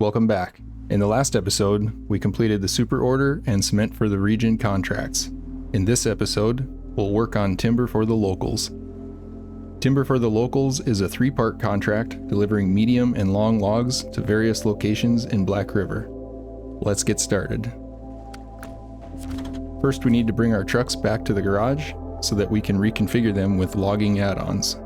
Welcome back. In the last episode, we completed the super order and cement for the region contracts. In this episode, we'll work on timber for the locals. Timber for the locals is a 3-part contract delivering medium and long logs to various locations in Black River. Let's get started. First, we need to bring our trucks back to the garage so that we can reconfigure them with logging add-ons.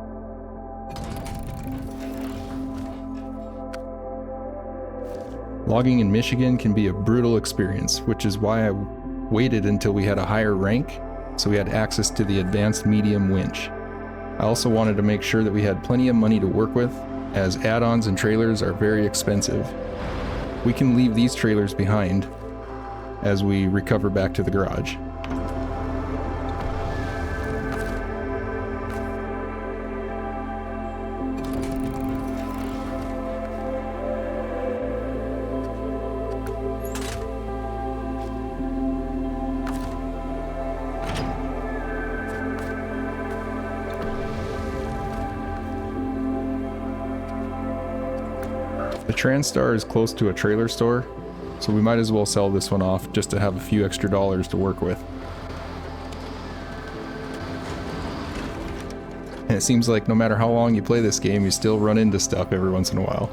Logging in Michigan can be a brutal experience, which is why I waited until we had a higher rank so we had access to the advanced medium winch. I also wanted to make sure that we had plenty of money to work with, as add-ons and trailers are very expensive. We can leave these trailers behind as we recover back to the garage. The TranStar is close to a trailer store, so we might as well sell this one off just to have a few extra dollars to work with. And it seems like no matter how long you play this game, you still run into stuff every once in a while.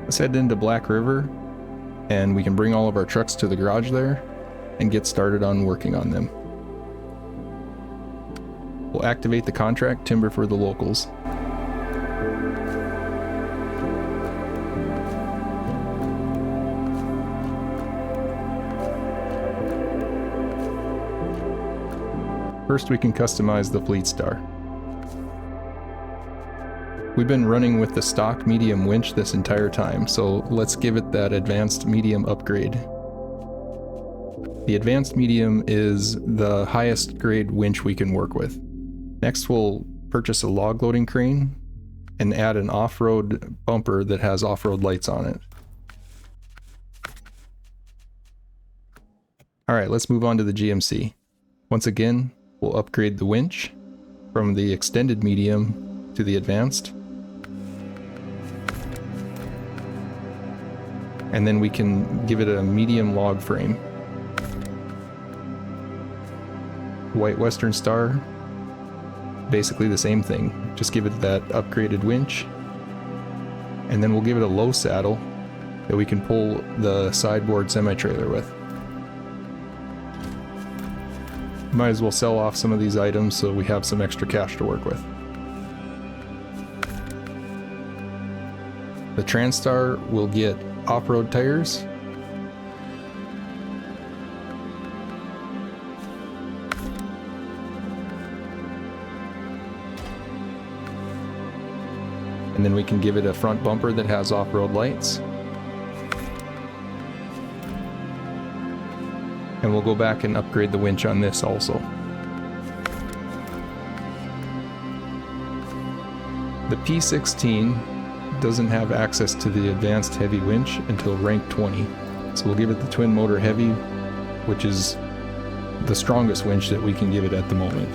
Let's head into Black River, and we can bring all of our trucks to the garage there and get started on working on them. We'll activate the contract timber for the locals. First, we can customize the Fleet Star. We've been running with the stock medium winch this entire time, so let's give it that advanced medium upgrade. The advanced medium is the highest grade winch we can work with. Next, we'll purchase a log loading crane and add an off-road bumper that has off-road lights on it. Alright, let's move on to the GMC. Once again, we'll upgrade the winch from the extended medium to the advanced. And then we can give it a medium log frame. White Western Star, basically the same thing. Just give it that upgraded winch. And then we'll give it a low saddle that we can pull the sideboard semi-trailer with. Might as well sell off some of these items so we have some extra cash to work with. The TranStar will get off-road tires. And then we can give it a front bumper that has off-road lights. And we'll go back and upgrade the winch on this also. The P16 doesn't have access to the advanced heavy winch until rank 20. So we'll give it the twin motor heavy, which is the strongest winch that we can give it at the moment.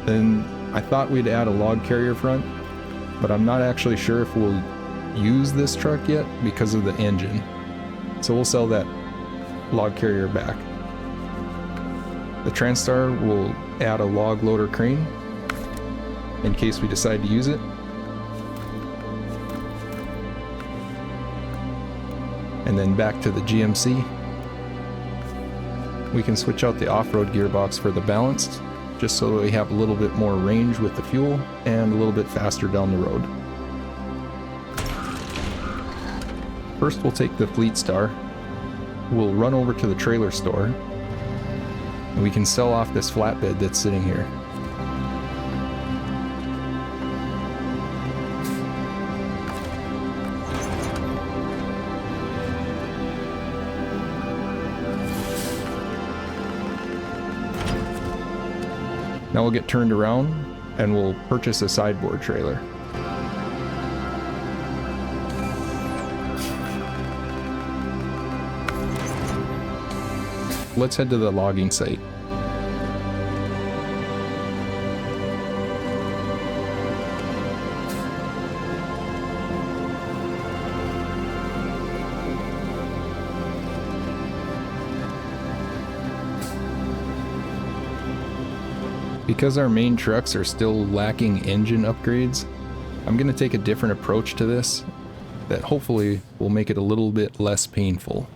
Then I thought we'd add a log carrier front, but I'm not actually sure if we'll use this truck yet because of the engine. So we'll sell that log carrier back. The TranStar will add a log loader crane in case we decide to use it. And then back to the GMC. We can switch out the off-road gearbox for the balanced, just so that we have a little bit more range with the fuel and a little bit faster down the road. First, we'll take the Fleet Star. We'll run over to the trailer store, and we can sell off this flatbed that's sitting here. Now we'll get turned around and we'll purchase a sideboard trailer. Let's head to the logging site. Because our main trucks are still lacking engine upgrades, I'm going to take a different approach to this that hopefully will make it a little bit less painful.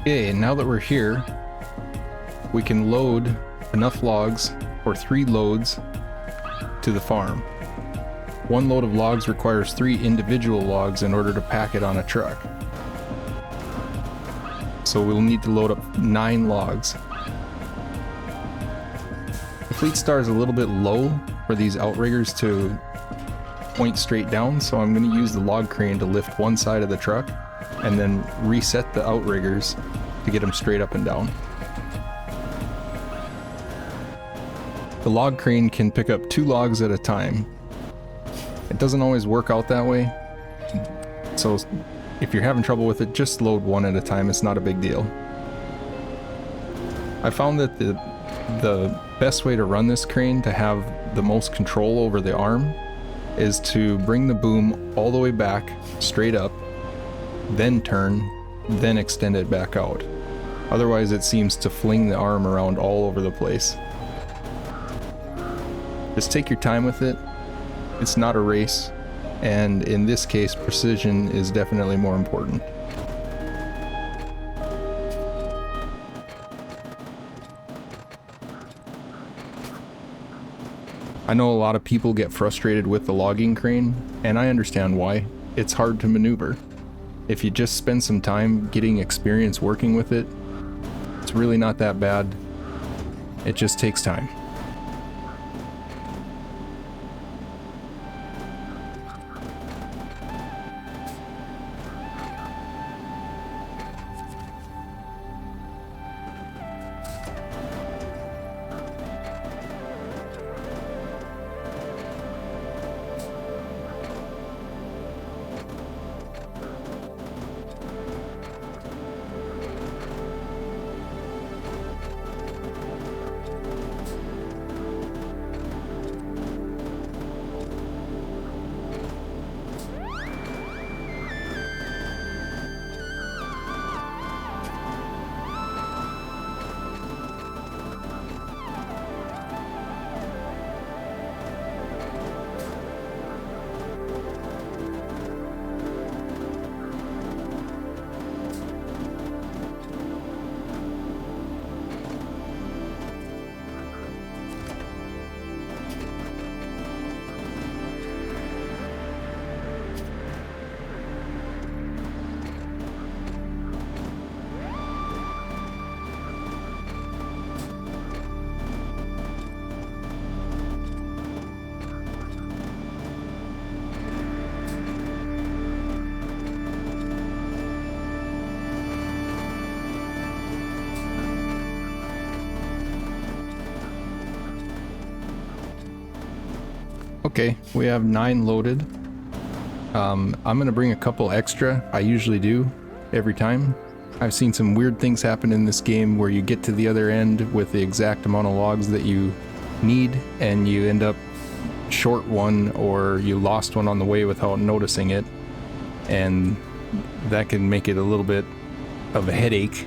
Okay, now that we're here, we can load enough logs for 3 loads to the farm. 1 load of logs requires 3 individual logs in order to pack it on a truck. So we'll need to load up 9 logs. The fleet star is a little bit low for these outriggers to point straight down, so I'm going to use the log crane to lift one side of the truck and then reset the outriggers to get them straight up and down. The log crane can pick up 2 logs at a time. It doesn't always work out that way, so if you're having trouble with it, just load 1 at a time. It's not a big deal. I found that the best way to run this crane to have the most control over the arm is to bring the boom all the way back, straight up, then turn, then extend it back out. Otherwise it seems to fling the arm around all over the place. Just take your time with it. It's not a race, and in this case precision is definitely more important. I know a lot of people get frustrated with the logging crane, and I understand why. It's hard to maneuver. If you just spend some time getting experience working with it, it's really not that bad. It just takes time. Okay, we have 9 loaded. I'm gonna bring a couple extra. I usually do every time. I've seen some weird things happen in this game where you get to the other end with the exact amount of logs that you need and you end up short one, or you lost one on the way without noticing it, and that can make it a little bit of a headache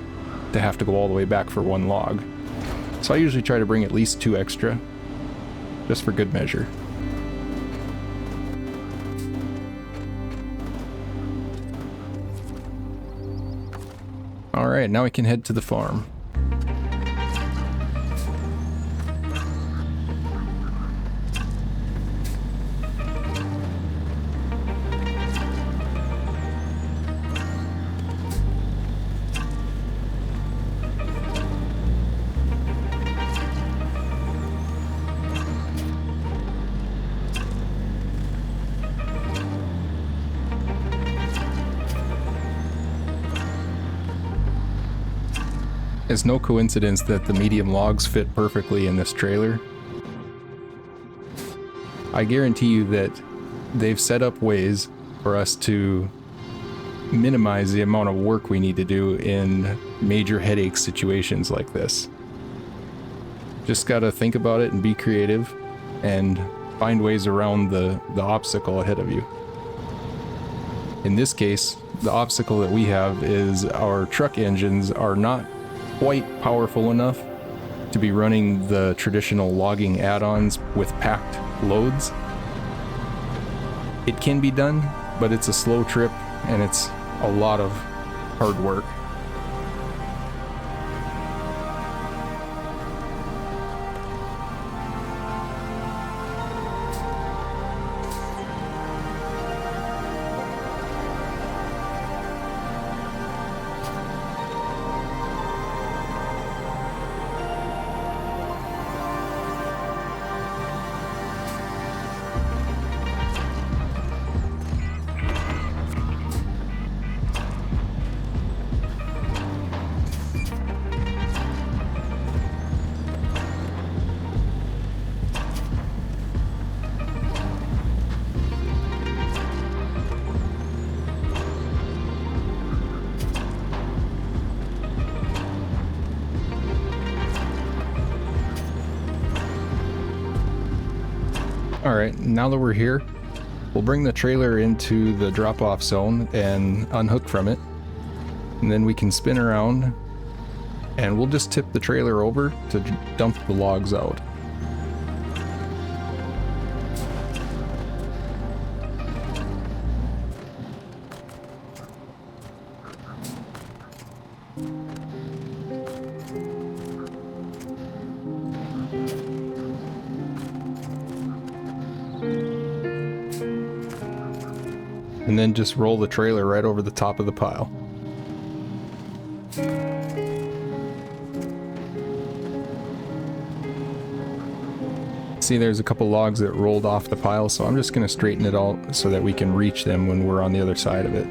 to have to go all the way back for 1 log. So I usually try to bring at least 2 extra, just for good measure. Alright, now we can head to the farm. It's no coincidence that the medium logs fit perfectly in this trailer. I guarantee you that they've set up ways for us to minimize the amount of work we need to do in major headache situations like this. Just gotta think about it and be creative and find ways around the obstacle ahead of you. In this case, the obstacle that we have is our truck engines are not quite powerful enough to be running the traditional logging add-ons with packed loads. It can be done, but it's a slow trip and it's a lot of hard work. Alright, now that we're here, we'll bring the trailer into the drop-off zone and unhook from it. And then we can spin around and we'll just tip the trailer over to dump the logs out. And then just roll the trailer right over the top of the pile. See, there's a couple logs that rolled off the pile, so I'm just going to straighten it out so that we can reach them when we're on the other side of it.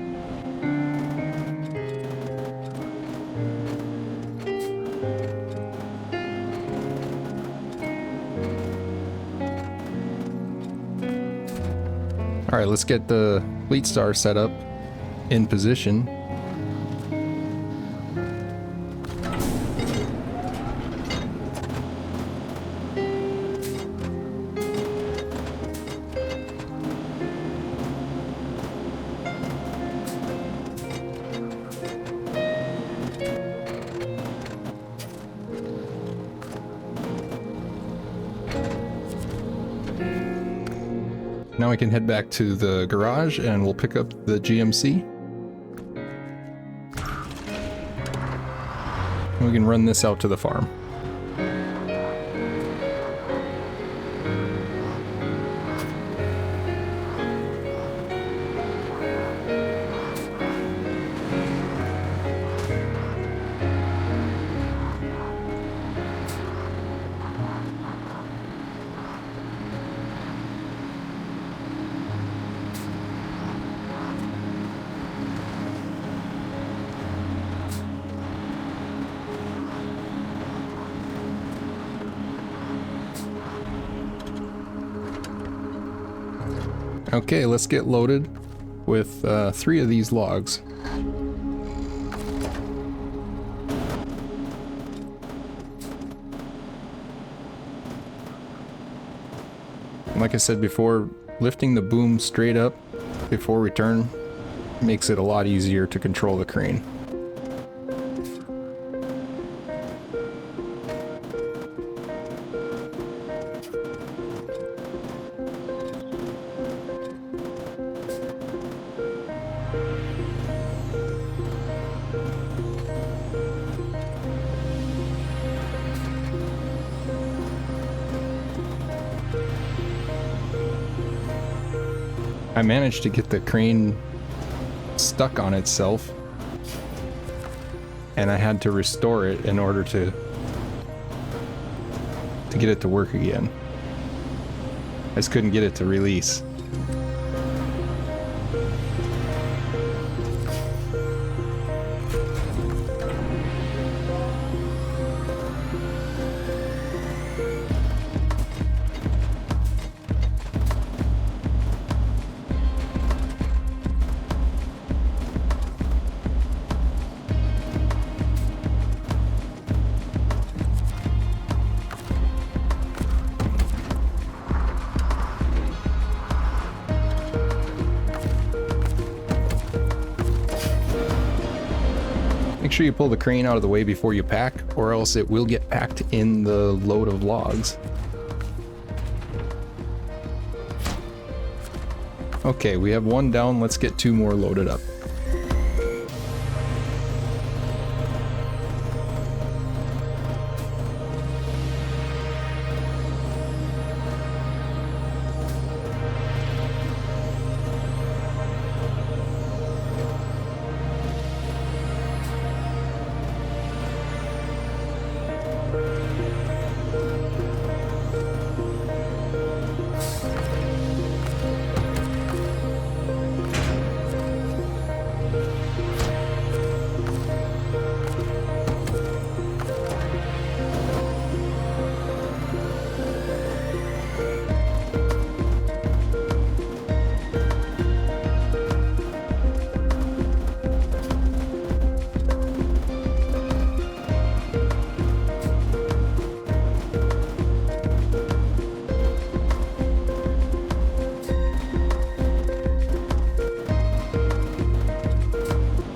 Alright, let's get the Fleet Star set up in position. Now we can head back to the garage and we'll pick up the GMC. And we can run this out to the farm. Okay, let's get loaded with 3 of these logs. Like I said before, lifting the boom straight up before we turn makes it a lot easier to control the crane. I managed to get the crane stuck on itself, and I had to restore it in order to get it to work again. I just couldn't get it to release. Make sure you pull the crane out of the way before you pack, or else it will get packed in the load of logs. Okay, we have 1 down, let's get 2 more loaded up.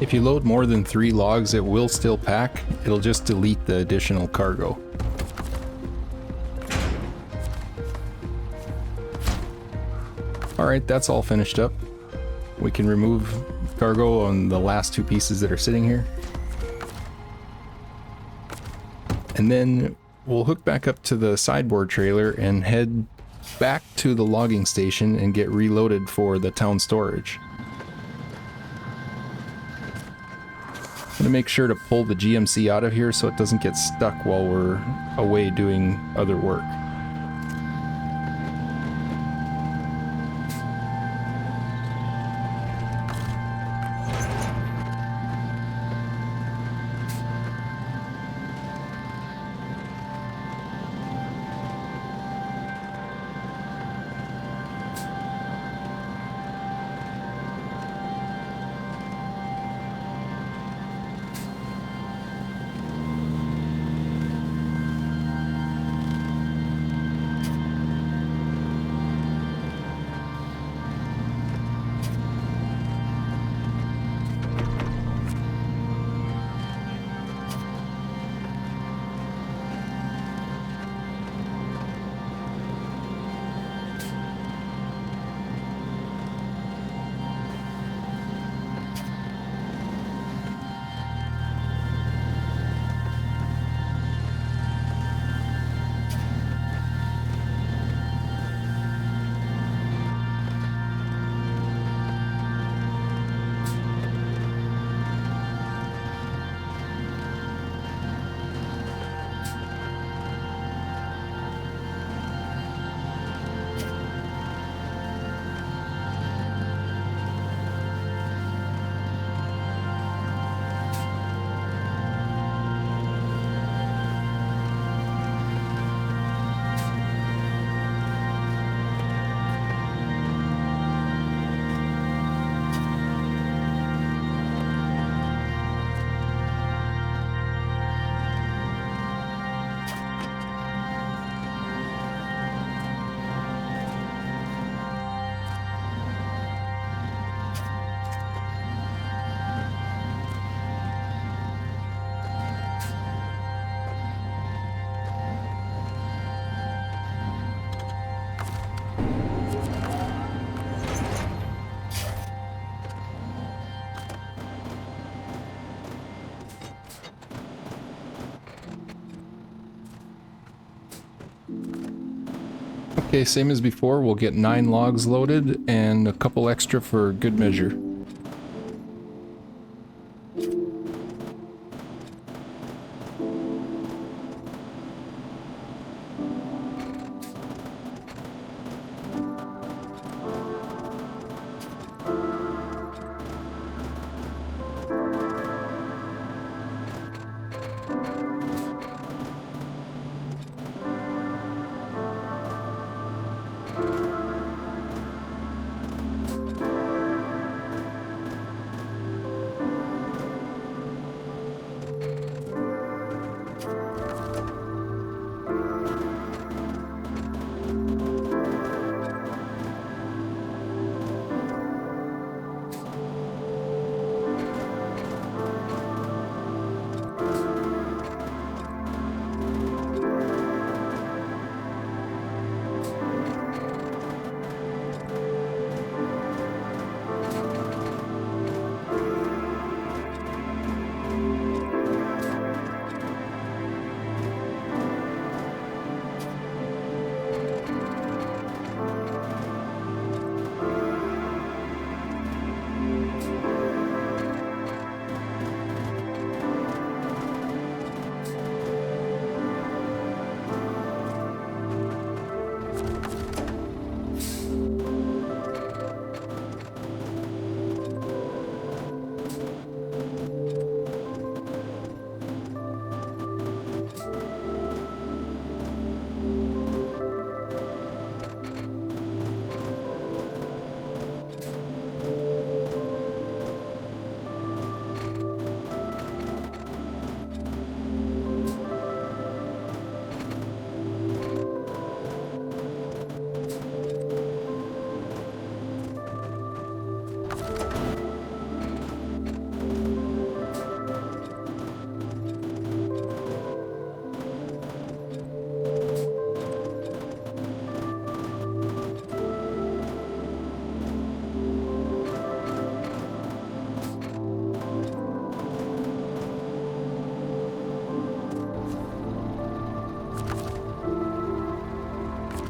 If you load more than 3 logs, it will still pack. It'll just delete the additional cargo. Alright, that's all finished up. We can remove cargo on the last 2 pieces that are sitting here. And then we'll hook back up to the sideboard trailer and head back to the logging station and get reloaded for the town storage. I'm gonna make sure to pull the GMC out of here so it doesn't get stuck while we're away doing other work. Okay, same as before, we'll get 9 logs loaded and a couple extra for good measure.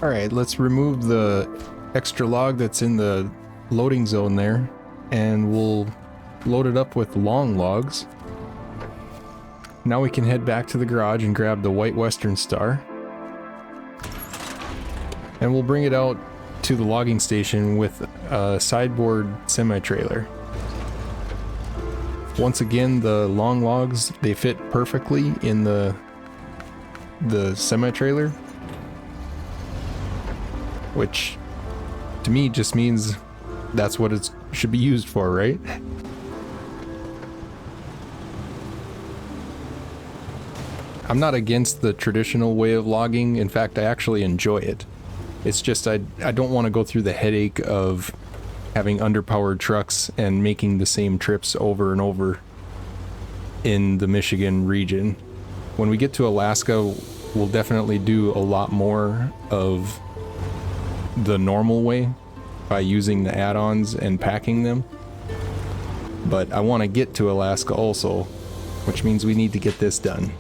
Alright, let's remove the extra log that's in the loading zone there, and we'll load it up with long logs. Now we can head back to the garage and grab the white Western Star. And we'll bring it out to the logging station with a sideboard semi-trailer. Once again, the long logs, they fit perfectly in the semi-trailer, which to me just means that's what it should be used for, right? I'm not against the traditional way of logging. In fact, I actually enjoy it. It's just I don't want to go through the headache of having underpowered trucks and making the same trips over and over in the Michigan region. When we get to Alaska, we'll definitely do a lot more of the normal way by using the add-ons and packing them. But I want to get to Alaska also, which means we need to get this done.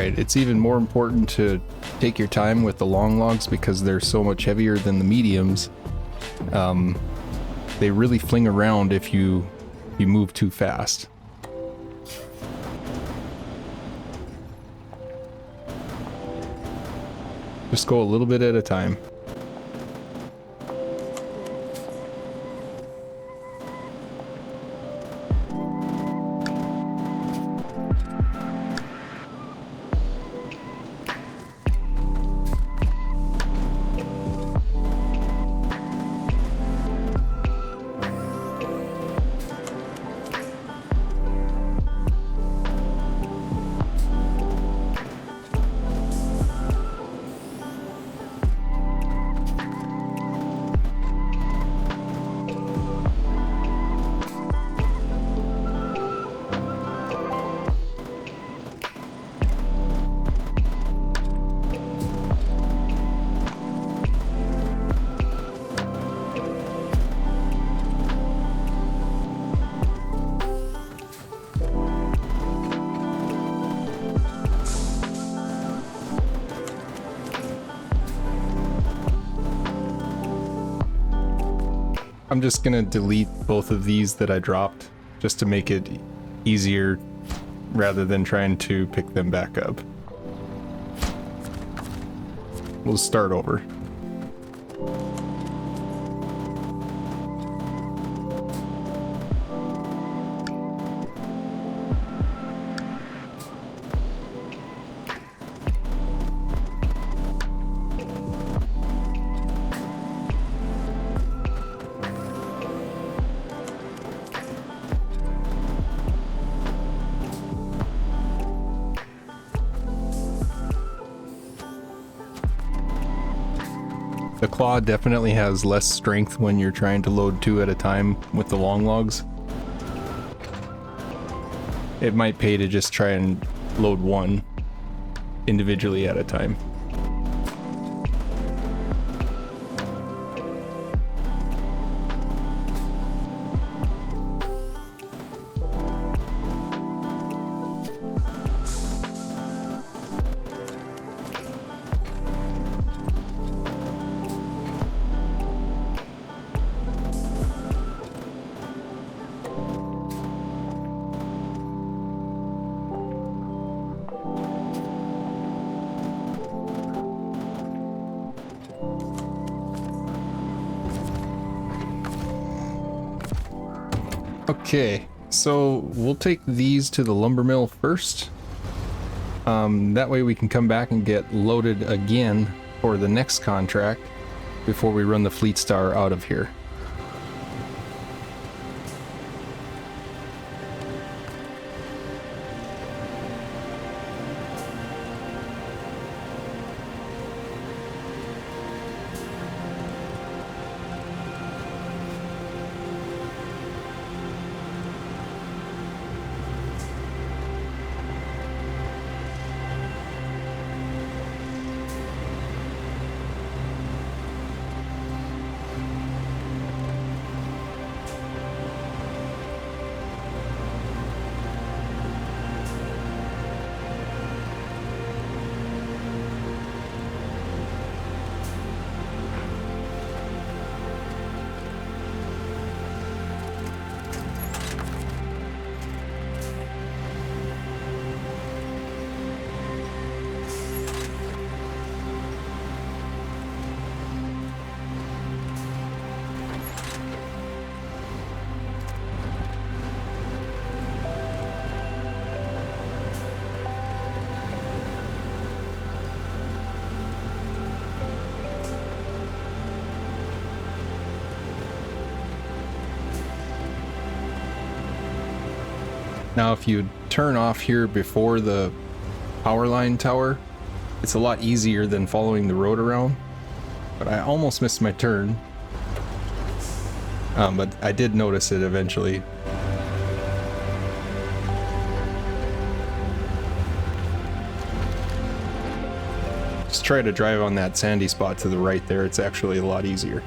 Right, it's even more important to take your time with the long logs because they're so much heavier than the mediums. They really fling around if you move too fast. Just go a little bit at a time. I'm just gonna delete both of these that I dropped just to make it easier rather than trying to pick them back up. We'll start over. The claw definitely has less strength when you're trying to load two at a time with the long logs. It might pay to just try and load one individually at a time. Okay, so we'll take these to the lumber mill first. That way we can come back and get loaded again for the next contract before we run the Fleet Star out of here. Now if you turn off here before the power line tower, it's a lot easier than following the road around. But I almost missed my turn. But I did notice it eventually. Just try to drive on that sandy spot to the right there, it's actually a lot easier.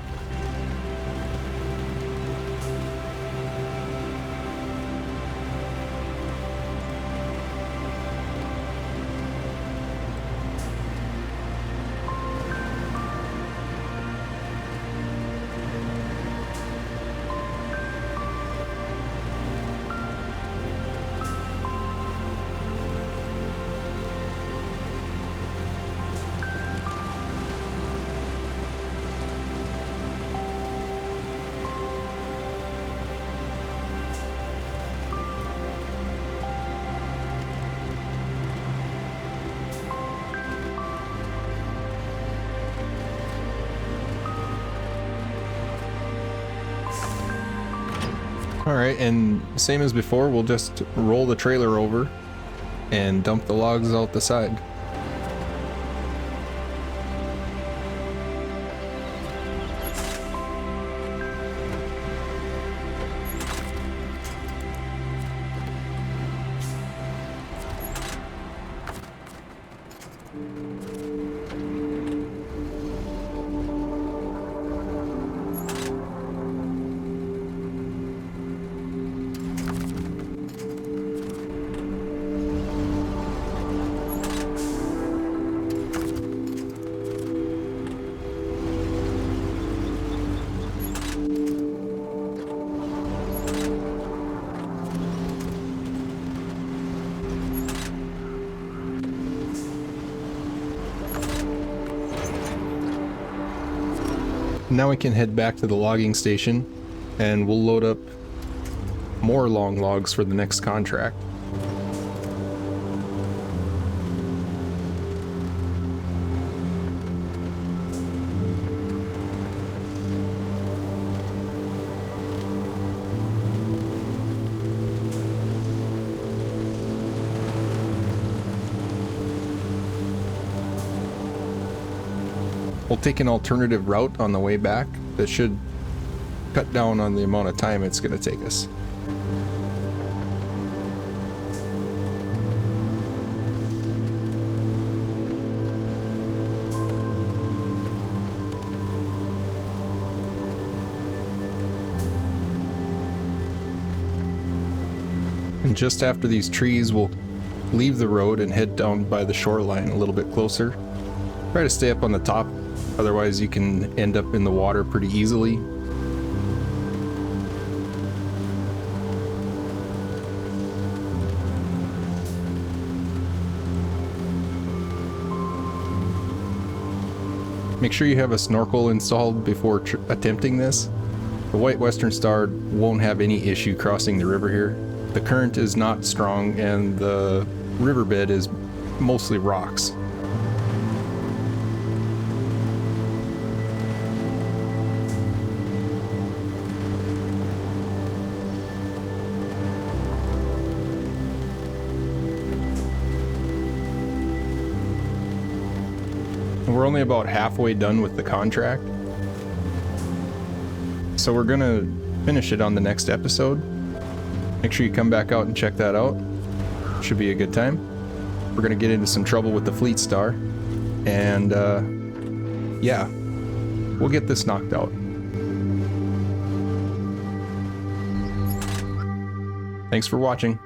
Alright, and same as before, we'll just roll the trailer over and dump the logs out the side. Now we can head back to the logging station and we'll load up more long logs for the next contract. We'll take an alternative route on the way back that should cut down on the amount of time it's going to take us. And just after these trees, we'll leave the road and head down by the shoreline a little bit closer. Try to stay up on the top. Otherwise you can end up in the water pretty easily. Make sure you have a snorkel installed before attempting this. The white western star won't have any issue crossing the river here. The current is not strong and the riverbed is mostly rocks. We're only about halfway done with the contract, so we're gonna finish it on the next episode. Make sure you come back out and check that out. Should be a good time. We're gonna get into some trouble with the Fleet Star, and yeah, we'll get this knocked out. Thanks for watching.